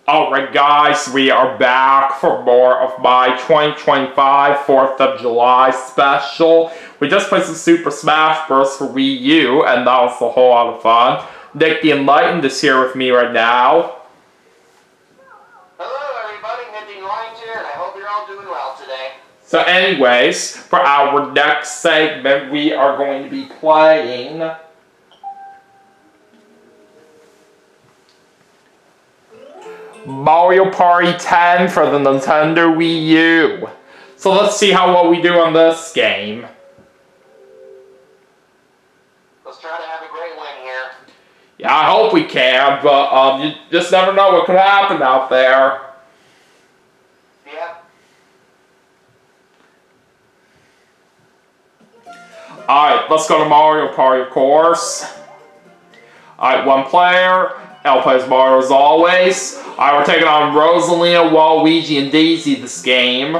Alright guys, we are back for more of my 2025 4th of July special. We just played some Super Smash Bros. For Wii U, and that was a whole lot of fun. NickTheEnlightened is here with me right now. Hello everybody, NickTheEnlightened here, and I hope you're all doing well today. So anyways, for our next segment, we are going to be playing Mario Party 10 for the Nintendo Wii U. So let's see how well we do on this game. Let's try to have a great win here. Yeah, I hope we can, but you just never know what could happen out there. Yep. Alright, let's go to Mario Party, of course. Alright, one player. L plays Mario as always. Alright, we're taking on Rosalina, Waluigi, and Daisy this game.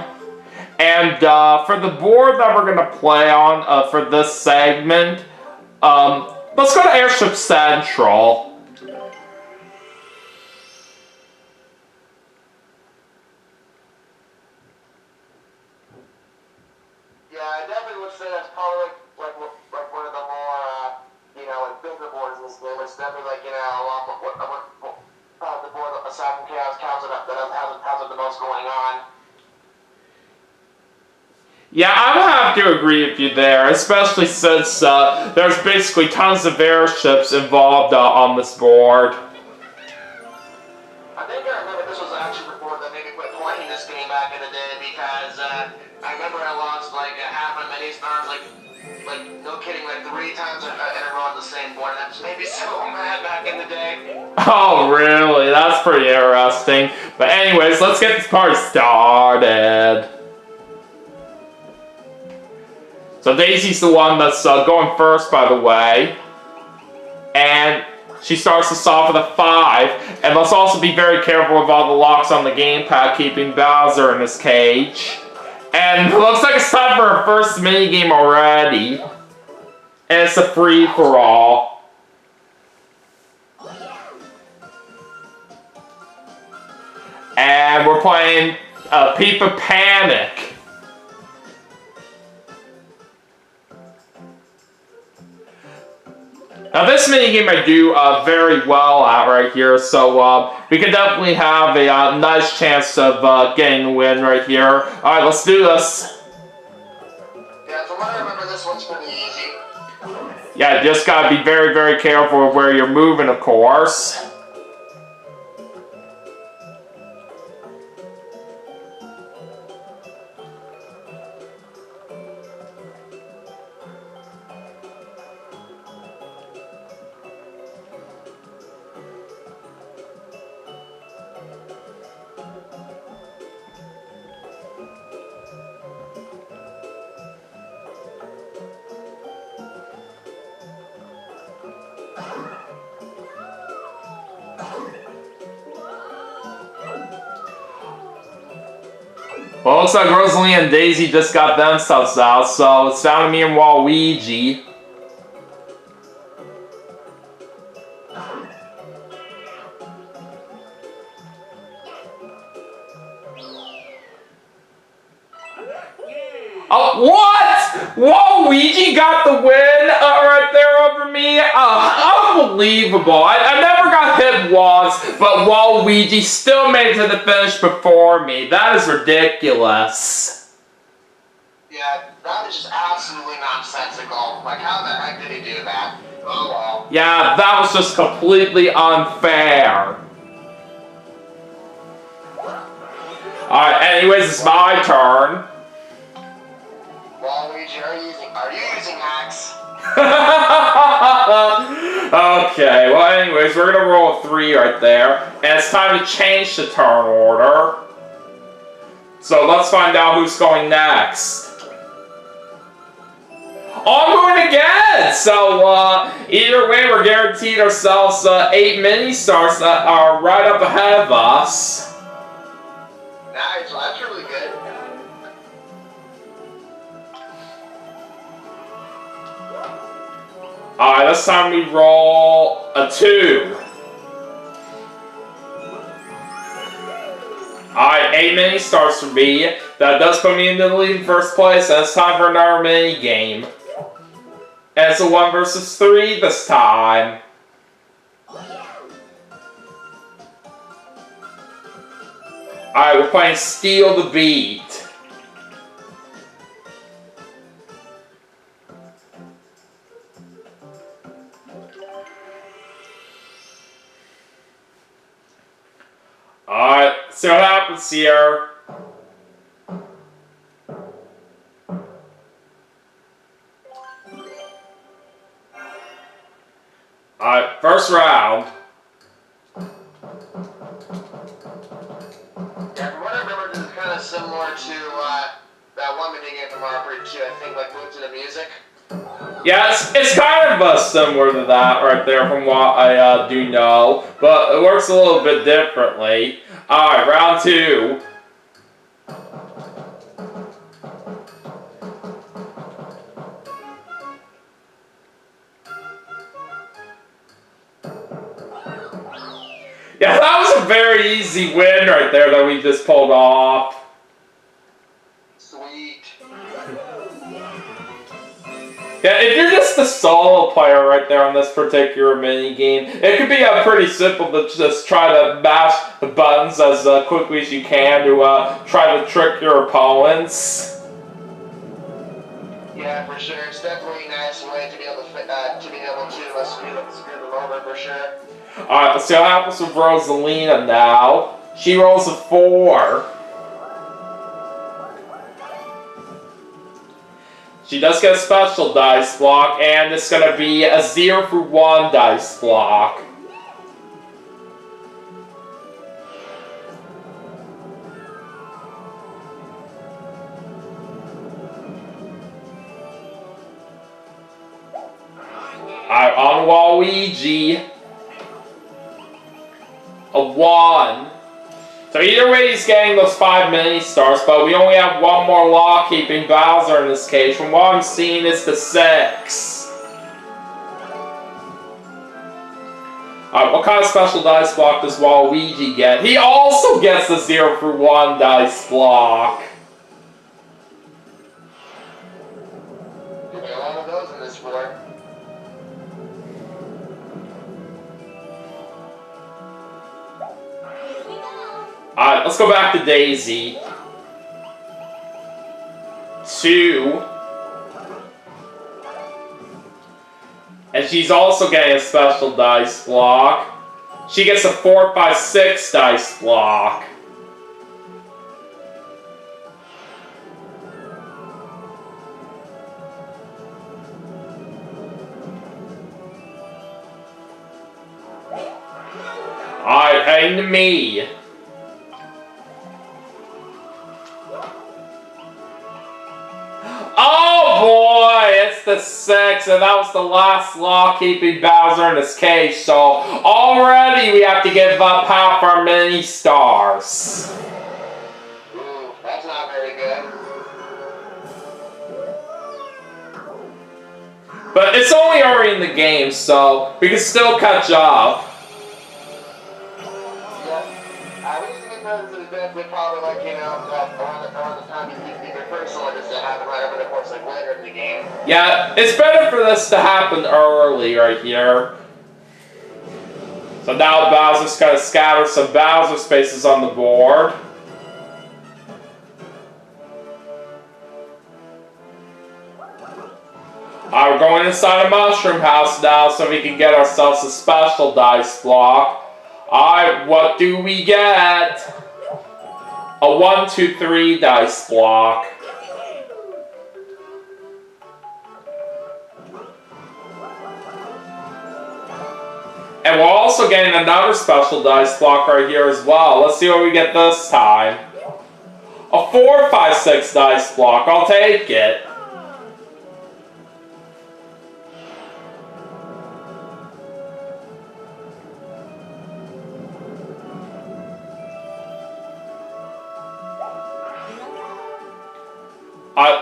And for the board that we're going to play on for this segment, let's go to Airship Central. Yeah, I definitely would say that's probably like one of the more, bigger boards in this game. It's definitely like, the board aside from Chaos counts it up that has the most going on. Yeah, I would have to agree with you there, especially since there's basically tons of airships involved on this board. I think I remember this was actually the board that made me quit playing this game back in the day because I remember I lost like half my mini stars, like no kidding, like 3 times in a row on the same board. That just made me so mad back in the day. Oh, really? That's pretty interesting. But anyways, let's get this party started. So Daisy's the one that's going first, by the way. And she starts us off with a 5. And let's also be very careful with all the locks on the gamepad, keeping Bowser in his cage. And it looks like it's time for our first minigame already. And it's a free-for-all. And we're playing Peepa Panic. Now this minigame I do very well at right here, so we can definitely have a nice chance of getting the win right here. Alright, let's do this. Yeah, from what I remember, this one's pretty easy. Yeah, you just gotta be very, very careful of where you're moving, of course. Well, looks like Rosalina and Daisy just got themselves out, so it's down to me and Waluigi. Oh, what? Waluigi got the win right there over me? Unbelievable. I never got hit once, but Waluigi still made it to the finish before me. That is ridiculous. Yeah, that is just absolutely nonsensical. Like, how the heck did he do that? Oh well. Yeah, that was just completely unfair. Alright, anyways, it's my turn. Waluigi, are you using hacks? Okay, well anyways, we're gonna roll a 3 right there. And it's time to change the turn order. So let's find out who's going next. Oh, I'm going again! So, either way, we're guaranteed ourselves 8 mini-stars that are right up ahead of us. Nice, well that's really good. Alright, this time we roll a 2. Alright, 8 mini stars for B. That does put me into the lead in first place, and it's time for another mini game. And it's a 1 versus 3 this time. Alright, we're playing Steal the Beat. Alright, see what happens here. Alright, first round. Yeah, from what I remember, this is kind of similar to that one mini game from Mario Party 2. I think, like, moved to the music. Yeah, it's kind of similar to that right there from what I do know, but it works a little bit differently. Alright, round 2. Yeah, that was a very easy win right there that we just pulled off. Sweet. Yeah, if you're just a solo player right there on this particular mini game, it could be pretty simple to just try to mash the buttons as quickly as you can to try to trick your opponents. Yeah, for sure. It's definitely a nice way to be able to screw them over for sure. Alright, let's see what happens with Rosalina now. She rolls a 4. She does get a special dice block, and it's going to be a 0 for 1 dice block. Alright, on Waluigi. A 1. So either way, he's getting those 5 mini stars, but we only have one more law keeping Bowser in this case. From what I'm seeing, it's the 6. Alright, what kind of special dice block does Waluigi get? He also gets the 0 for 1 dice block. There'll be a lot of those in this sport. Alright, let's go back to Daisy. 2. And she's also getting a special dice block. She gets a 4, 5, 6 dice block. Alright, heading to me. Oh boy, it's the 6, and that was the last law-keeping Bowser in this case, so already we have to give up half our mini stars. Ooh, that's not very good. But it's only early in the game, so we can still catch up. Yeah, we need to get those to the best, but probably like, you know, around the time you need your first one to happen right over the course, like later in the game. Yeah, it's better for this to happen early right here. So now Bowser's going to scatter some Bowser spaces on the board. We're going inside a mushroom house now so we can get ourselves a special dice block. Alright, what do we get? A 1, 2, 3 dice block. And we're also getting another special dice block right here as well. Let's see what we get this time. A 4, 5, 6 dice block. I'll take it.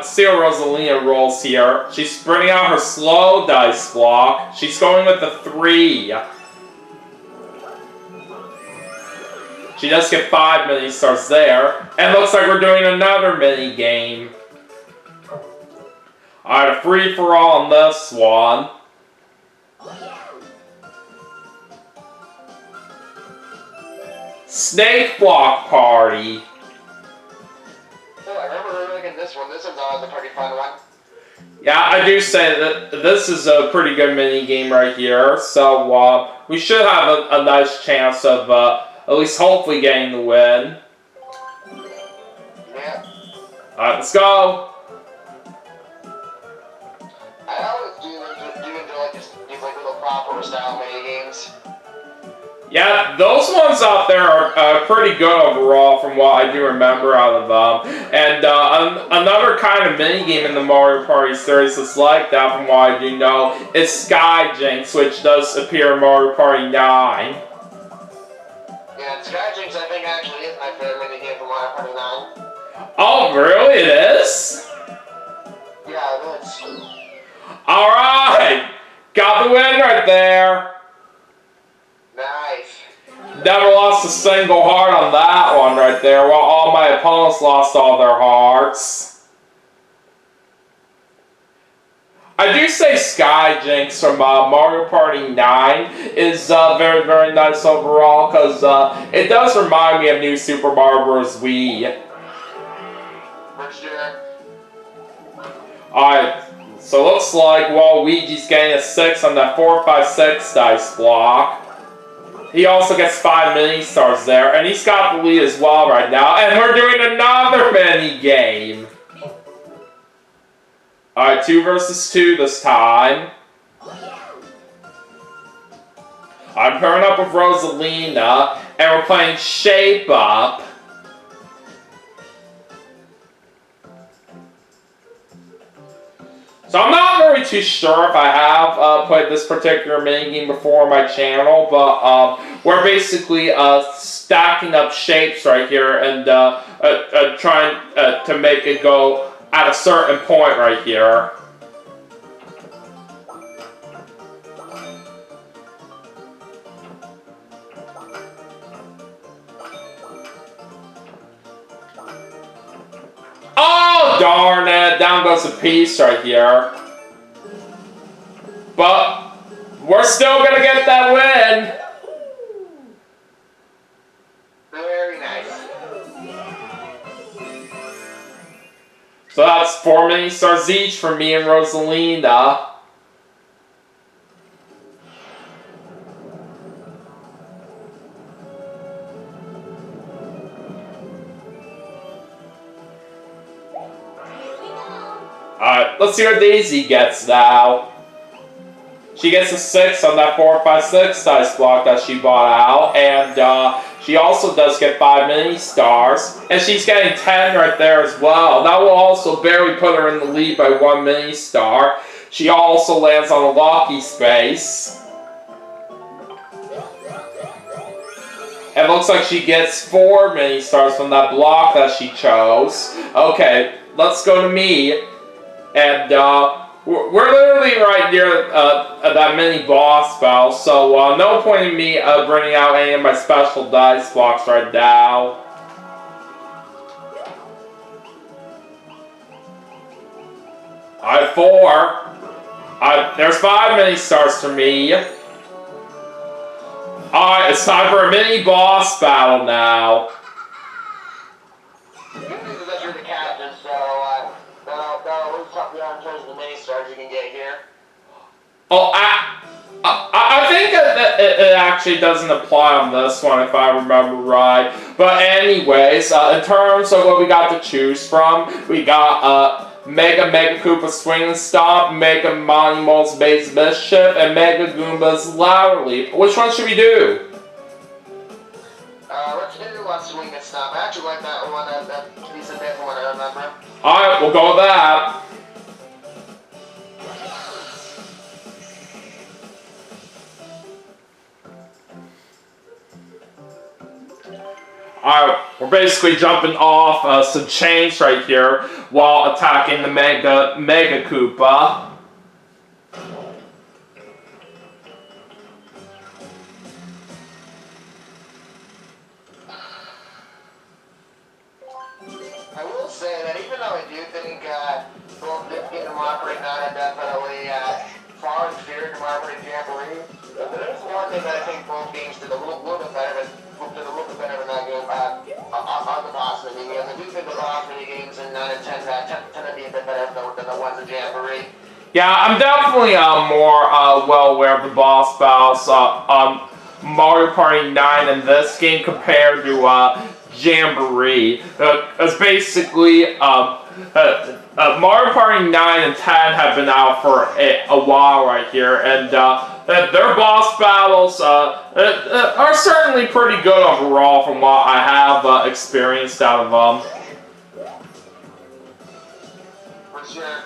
See how Rosalina rolls here. She's spreading out her slow dice block. She's going with the 3. She does get 5 mini stars there. And looks like we're doing another mini game. Alright, a free for all on this one. Snake Block Party. Oh, I remember making this one. This one's always a pretty fun one. Yeah, I do say that this is a pretty good mini game right here. So we should have a nice chance of at least hopefully getting the win. Yeah. Alright, let's go. I always do enjoy like these like little platform style mini games. Yeah, those ones out there are pretty good overall from what I do remember out of them. And another kind of minigame in the Mario Party series that's like that from what I do know is Sky Jinx, which does appear in Mario Party 9. Yeah, Sky Jinx I think actually is my favorite minigame from Mario Party 9. Oh, really? It is? Yeah, it is. Alright! Got the win right there! Nice. Never lost a single heart on that one right there, while all my opponents lost all their hearts. I do say Sky Jinx from Mario Party 9 is very, very nice overall, because it does remind me of New Super Mario Bros. Wii. For sure. Alright, so looks like Waluigi's getting a 6 on that 4-5-6 dice block. He also gets 5 mini stars there, and he's got the lead as well right now. And we're doing another mini game. Alright, 2 versus 2 this time. I'm pairing up with Rosalina, and we're playing Shape Up. So I'm not really too sure if I have played this particular minigame before on my channel, but we're basically stacking up shapes right here and trying to make it go at a certain point right here. Oh, darn it. Down goes a piece right here. But we're still going to get that win. Very nice. So that's 4 mini stars each for me and Rosalina. Alright, let's see what Daisy gets now. She gets a 6 on that 4-5-6 dice block that she bought out, and she also does get 5 mini stars, and she's getting 10 right there as well. That will also barely put her in the lead by 1 mini star. She also lands on a lucky space. It looks like she gets 4 mini stars from that block that she chose. Okay, let's go to me. And we're literally right near that mini boss battle, so no point in me bringing out any of my special dice blocks right now. Alright, 4. There's 5 mini stars for me. Alright, it's time for a mini boss battle now. You're the captain, so that'll top you out in terms of the mini stars you can get here. Oh, I think that it actually doesn't apply on this one if I remember right. But anyways, in terms of what we got to choose from, we got Mega Koopa Swing and Stomp, Mega Monty Mole's Maze Mischief, and Mega Goomba's Ladder Leap. Which one should we do? Let's do Swing and Stomp. I actually like that one. That piece of paper one I remember. Alright, we'll go with that. Alright, we're basically jumping off some chains right here while attacking the Mega Koopa. say that even though I do think both this game and Mario Party 9 are definitely far inferior to Mario Party Jamboree, there's one thing that I think both games did a little bit better than that game on the boss mini games. I do think the boss mini games in 9 and 10 tend to be a bit better than the ones in Jamboree. Yeah, I'm definitely more well aware of the boss battles on Mario Party 9 in this game compared to Jamboree. It's basically Mario Party 9 and 10 have been out for a while right here, and their boss battles are certainly pretty good overall from what I have experienced out of them. For sure.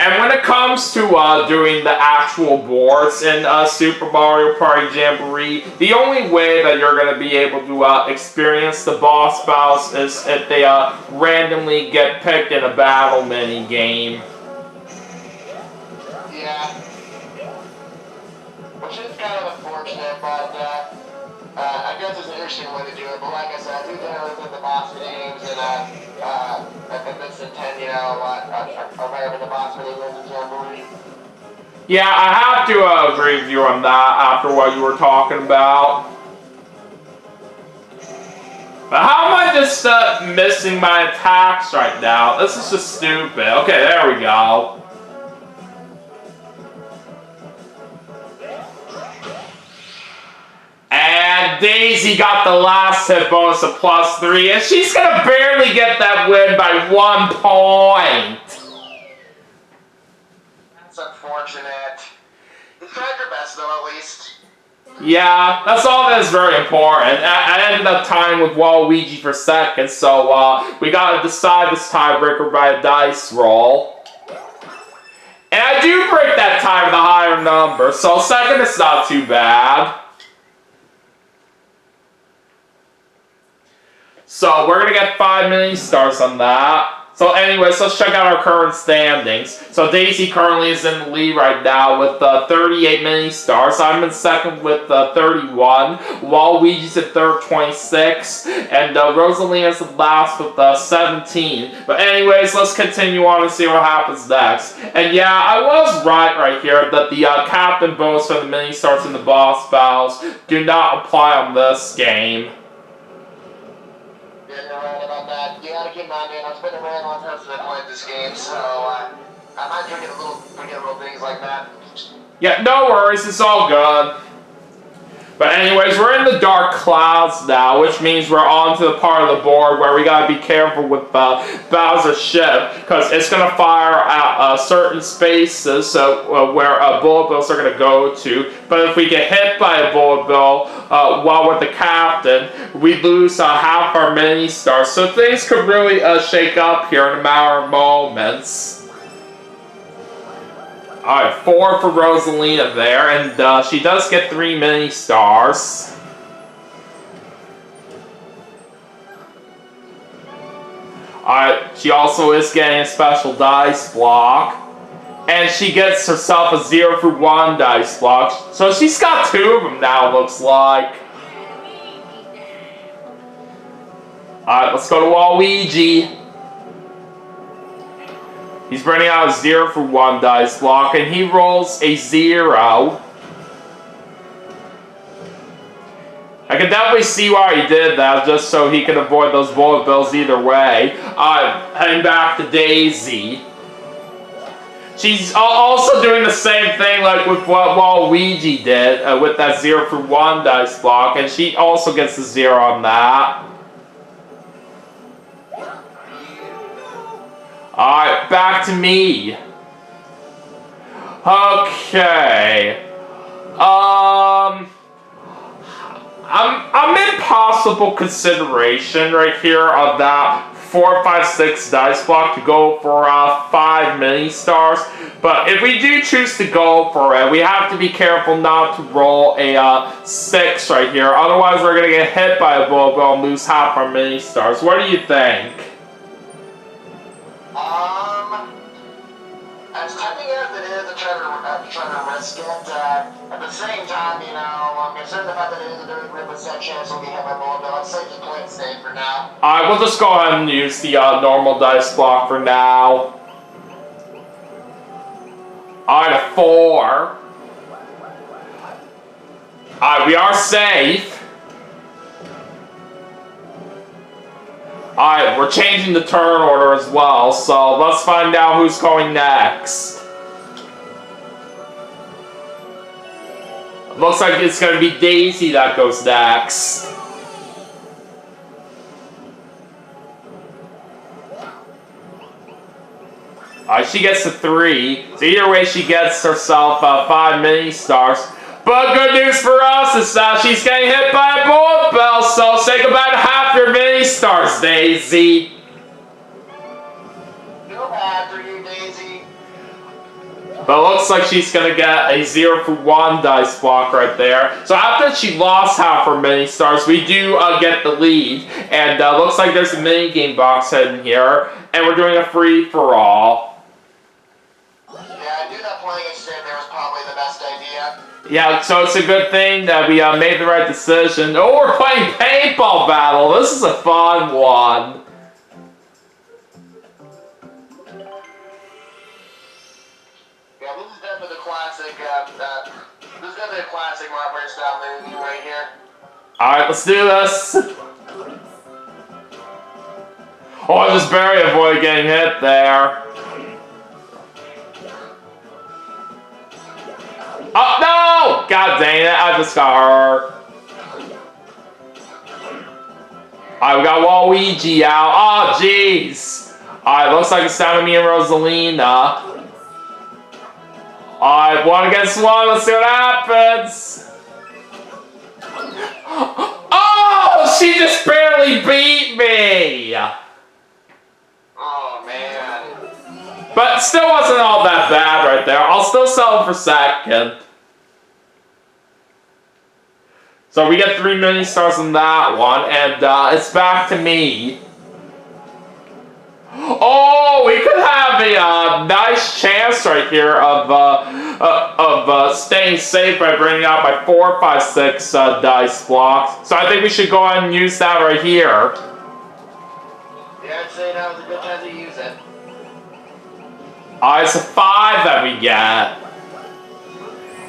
And when it comes to doing the actual boards in Super Mario Party Jamboree, the only way that you're going to be able to experience the boss battles is if they randomly get picked in a battle mini game. Yeah. Which is kind of unfortunate, but I guess it's an interesting way to do it. But like I said, I do generally think the boss mini games and this and 10, are better than the boss mini games in Jamboree. Yeah, I have to agree with you on that after what you were talking about. But how am I just missing my attacks right now? This is just stupid. Okay, there we go. And Daisy got the last hit bonus of +3, and she's gonna barely get that win by 1 point. That's unfortunate. You tried your best, though, at least. Yeah, that's all that is very important. I ended up tying with Waluigi for second, so we gotta decide this tiebreaker by a dice roll. And I do break that tie with a higher number, so second is not too bad. So we're gonna get 5 mini stars on that. So anyways, let's check out our current standings. So Daisy currently is in the lead right now with 38 mini stars. I'm in second with 31. Waluigi's at third, 26. And Rosalina's at last with 17. But anyways, let's continue on and see what happens next. And yeah, I was right here that the captain bonus for the mini stars and the boss battles do not apply on this game. Yeah, you're right about that. You gotta keep in mind, man, it's been a very long time since I played this game, so I might forget little things like that. Yeah, no worries, it's all good. But anyways, we're in the dark clouds now, which means we're on to the part of the board where we gotta be careful with Bowser's ship, because it's gonna fire at certain spaces where bullet bills are gonna go to. But if we get hit by a bullet bill while we're the captain, we lose half our mini stars. So things could really shake up here in a matter of moments. Alright, 4 for Rosalina there, and she does get 3 mini stars. Alright, she also is getting a special dice block. And she gets herself a 0 for 1 dice block. So she's got 2 of them now, looks like. Alright, let's go to Waluigi. He's running out a 0 for 1 dice block, and he rolls a 0. I can definitely see why he did that, just so he can avoid those bullet bills either way. Heading back to Daisy. She's also doing the same thing like with what Waluigi did with that 0 for 1 dice block, and she also gets a 0 on that. Alright, back to me. Okay. I'm in possible consideration right here of that 4, 5, 6 dice block to go for 5 mini stars. But if we do choose to go for it, we have to be careful not to roll a 6 right here. Otherwise, we're gonna get hit by a bullet bill and lose half our mini stars. What do you think? As tempting as it is to try try to risk it. At the same time, you know, I'm concerned about that it is a very 3% chance we'll get hit by bullet bill. Let's save the point state for now. Alright, we'll just go ahead and use the normal dice block for now. Alright, a 4. Alright, we are safe. Alright, we're changing the turn order as well, so let's find out who's going next. Looks like it's going to be Daisy that goes next. Alright, she gets a 3. So either way, she gets herself 5 mini stars. But good news for us is that she's getting hit by a bullet bill, so say goodbye to half your mini stars, Daisy. Feel bad for you, Daisy. But it looks like she's gonna get a 0 for 1 dice block right there. So after she lost half her mini stars, we do get the lead. And looks like there's a mini game box hidden here, and we're doing a free for all. Yeah, I knew that playing it there was probably the best idea. Yeah, so it's a good thing that we made the right decision. Oh, we're playing paintball battle. This is a fun one. Yeah, this is definitely the classic. This is definitely a classic Marbury style movie right here. All right, let's do this. Oh, I just barely avoided getting hit there. Oh, no! God dang it, I just got hurt. Alright, we got Waluigi out. Oh, jeez. Alright, looks like it's down to me and Rosalina. Alright, 1 against 1, let's see what happens. Oh, she just barely beat me. Oh, man. But still wasn't all that bad right there. I'll still sell it for second. So we get 3 mini stars on that one, and it's back to me. Oh, we could have a nice chance right here of staying safe by bringing out my 4, 5, 6 dice blocks. So I think we should go ahead and use that right here. Yeah, I'd say that was a good time to use it. It's a 5 that we get.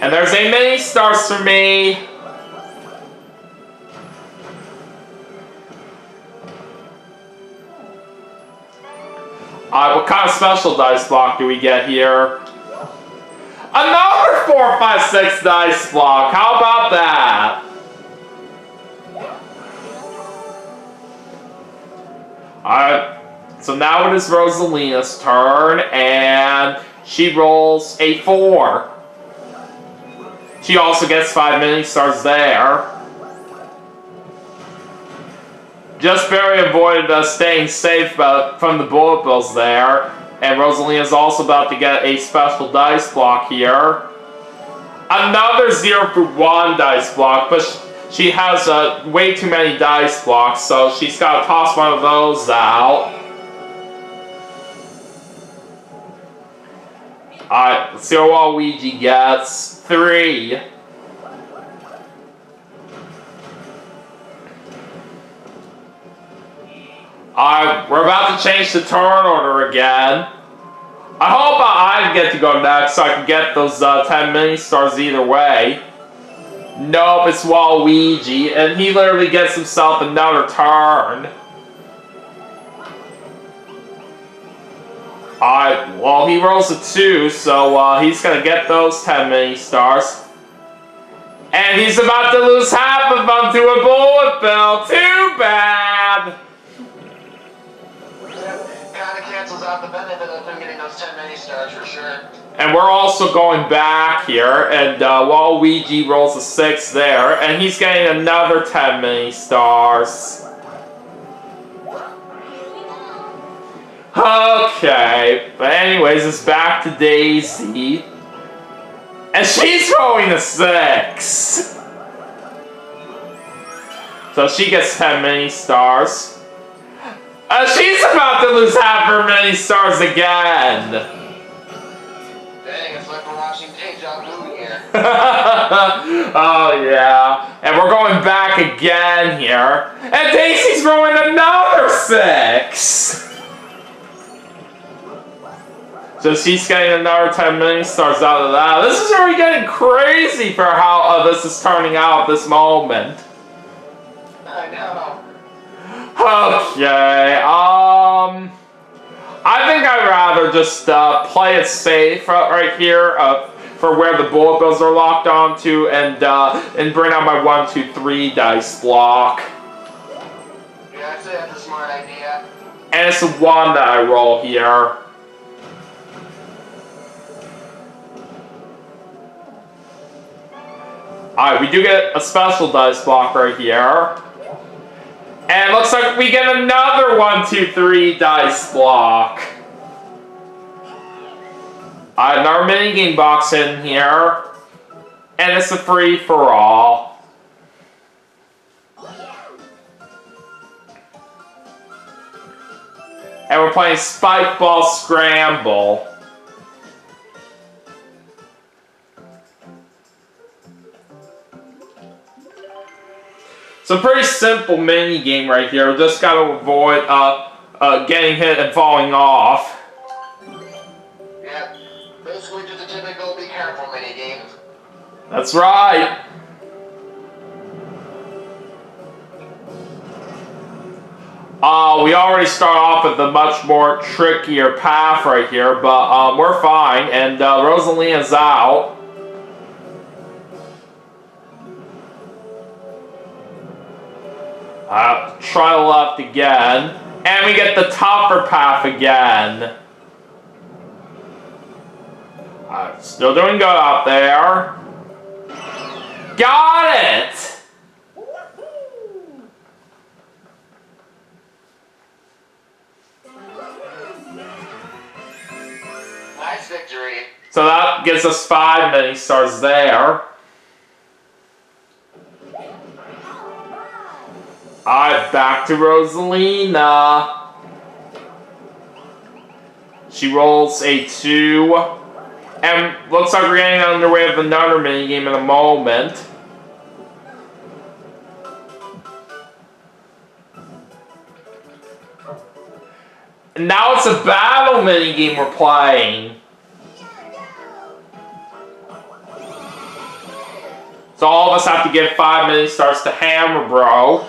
And there's a mini stars for me. What kind of special dice block do we get here? Another 4, 5, 6 dice block. How about that? Alright. So now it is Rosalina's turn, and she rolls a 4. She also gets 5 mini stars there. Just barely avoided staying safe from the bullet bills there. And Rosalina's also about to get a special dice block here. Another 0 for 1 dice block, but she has way too many dice blocks, so she's got to toss one of those out. Alright, let's see what Waluigi gets. 3. We're about to change the turn order again. I hope I get to go next so I can get those 10 mini stars either way. Nope, it's Waluigi, and he literally gets himself another turn. Well, he rolls a 2, so he's gonna get those 10 mini stars. And he's about to lose half of them to a bullet bill. Too bad! Kinda cancels out the benefit of him getting those 10 mini stars for sure. And we're also going back here, and Waluigi rolls a 6 there, and he's getting another 10 mini stars. Okay, but anyways, it's back to Daisy. And she's rolling a 6! So she gets 10 mini stars. She's about to lose half her mini stars again! Dang, it's like we're watching Oh yeah. And we're going back again here. And Daisy's rolling another 6! So she's getting another 10 mini stars out of that. This is already getting crazy for how this is turning out at this moment. I know. Okay, I think I'd rather just play it safe right here for where the bullet bills are locked onto and bring out my 1, 2, 3 dice block. Yeah, I'd say that's a smart idea. And it's the 1 that I roll here. Alright, we do get a special dice block right here. And it looks like we get another 1, 2, 3 dice block. Another minigame box in here. And it's a free-for-all. And we're playing Spike Ball Scramble. So pretty simple mini game right here. Just got to avoid getting hit and falling off. Yeah, basically just a typical be careful mini game. That's right. We already start off with a much more trickier path right here, but we're fine. And Rosalina's out. Try the left again. And we get the tougher path again. Still doing good out there. Got it! Nice victory. So that gives us 5 mini stars there. Alright, back to Rosalina. She rolls a 2. And looks like we're getting underway with another minigame in a moment. And now it's a battle minigame we're playing. So all of us have to give 5 mini stars to Hammer Bro.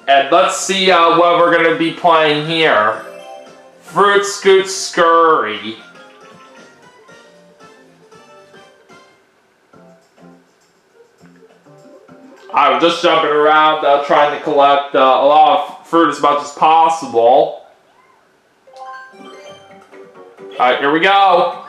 And let's see what we're going to be playing here. Fruit Scoot Scurry. I'm just jumping around trying to collect a lot of fruit as much as possible. Alright, here we go.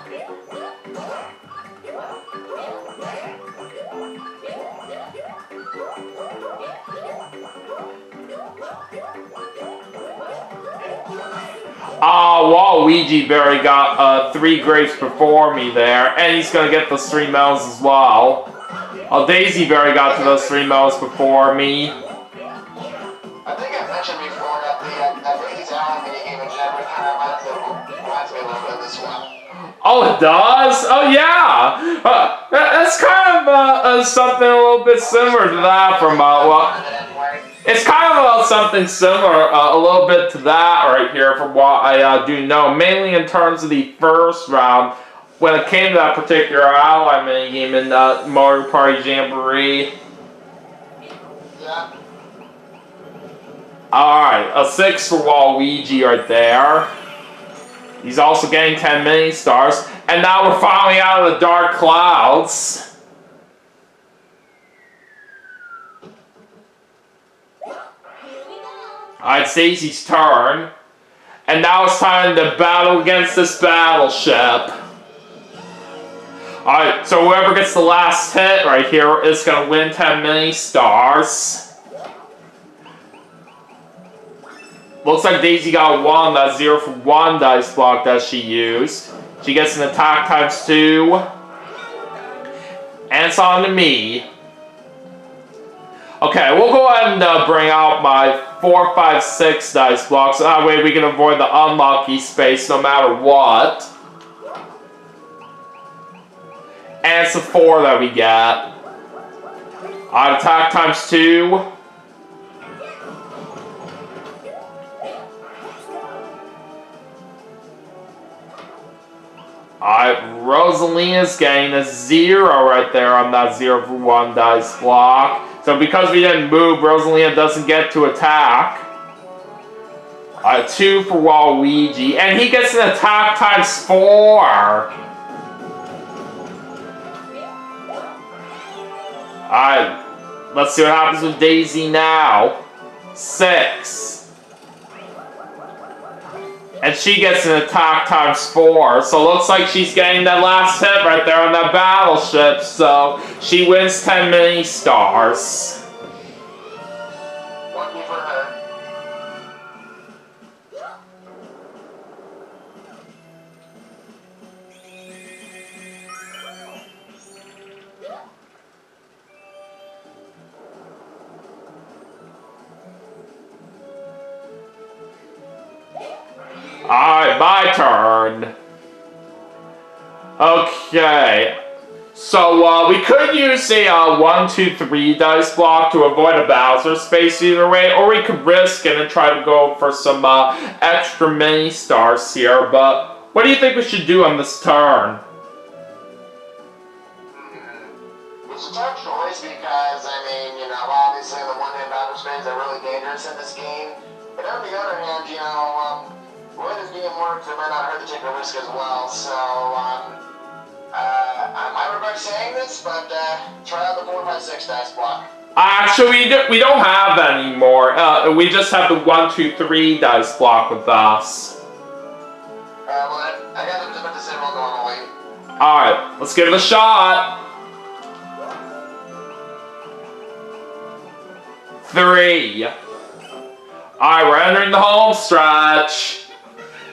Waluigi Berry got 3 grapes before me there, and he's going to get those 3 medals as well. Daisy Berry got to those 3 medals before me. I think I mentioned before that Daisy's Alley minigame in general kind of reminds me a little bit of this one. Oh, it does? Oh, yeah! That's kind of something a little bit similar to that from, it's kind of something similar, a little bit to that right here from what I do know, mainly in terms of the first round, when it came to that particular ally minigame in Mario Party Jamboree. Yeah. Alright, a 6 for Waluigi right there. He's also getting 10 mini stars. And now we're finally out of the dark clouds. Alright, it's Daisy's turn. And now it's time to battle against this battleship. Alright, so whoever gets the last hit right here is going to win 10 mini stars. Looks like Daisy got 1, that's 0 for 1 dice block that she used. She gets an attack ×2. And it's on to me. Okay, we'll go ahead and bring out my 4, 5, 6 dice blocks. So that way we can avoid the unlucky space no matter what. And it's a 4 that we get. Attack times 2. Rosalina's getting a 0 right there on that 0 for 1 dice block. So because we didn't move, Rosalina doesn't get to attack. 2 for Waluigi. And he gets an attack times 4. Let's see what happens with Daisy now. 6. And she gets an attack times 4. So it looks like she's getting that last hit right there on that battleship. So she wins 10 mini stars. Lucky for her. Alright, my turn. Okay. So, we could use a 1, 2, 3 dice block to avoid a Bowser space either way, or we could risk it and try to go for some extra mini stars here, but what do you think we should do on this turn? It's a tough choice because, I mean, you know, obviously the one-hit Bowser space are really dangerous in this game, but on the other hand, you know, the way this game works, it might not hurt to take a risk as well, so, I might regret saying this, but, try out the 4, 5, 6 dice block. Actually, we don't have any more. We just have the 1, 2, 3 dice block with us. Well, I got them just about to say well normally. Alright, let's give it a shot. 3. Alright, we're entering the home stretch.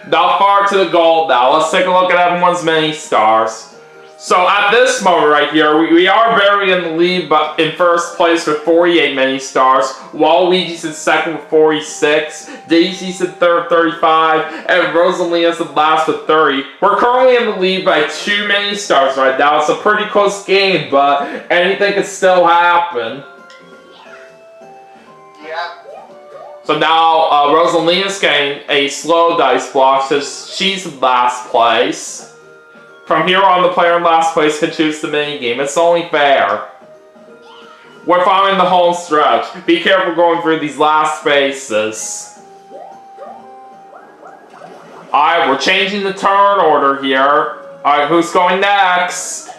Not far to the goal now. Let's take a look at everyone's mini stars. So at this moment right here, we are very in the lead, but in first place with 48 mini stars. Waluigi's in second with 46. Daisy's in third, 35, and Rosalina's in last with 30. We're currently in the lead by 2 mini stars right now. It's a pretty close game, but anything can still happen. Yeah. So now Rosalina's getting a slow dice block, so she's in last place. From here on, the player in last place can choose the minigame. It's only fair. We're following the home stretch. Be careful going through these last spaces. Alright, we're changing the turn order here. Alright, who's going next?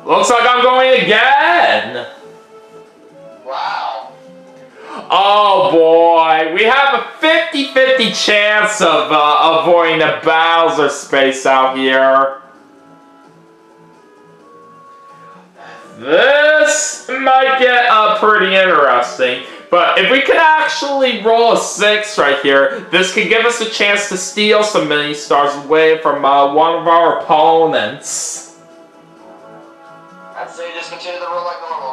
Looks like I'm going again! Wow. Oh boy, we have a 50-50 chance of avoiding a Bowser space out here. This might get pretty interesting, but if we can actually roll a 6 right here, this could give us a chance to steal some mini stars away from one of our opponents. I'd say just continue the roll like normal.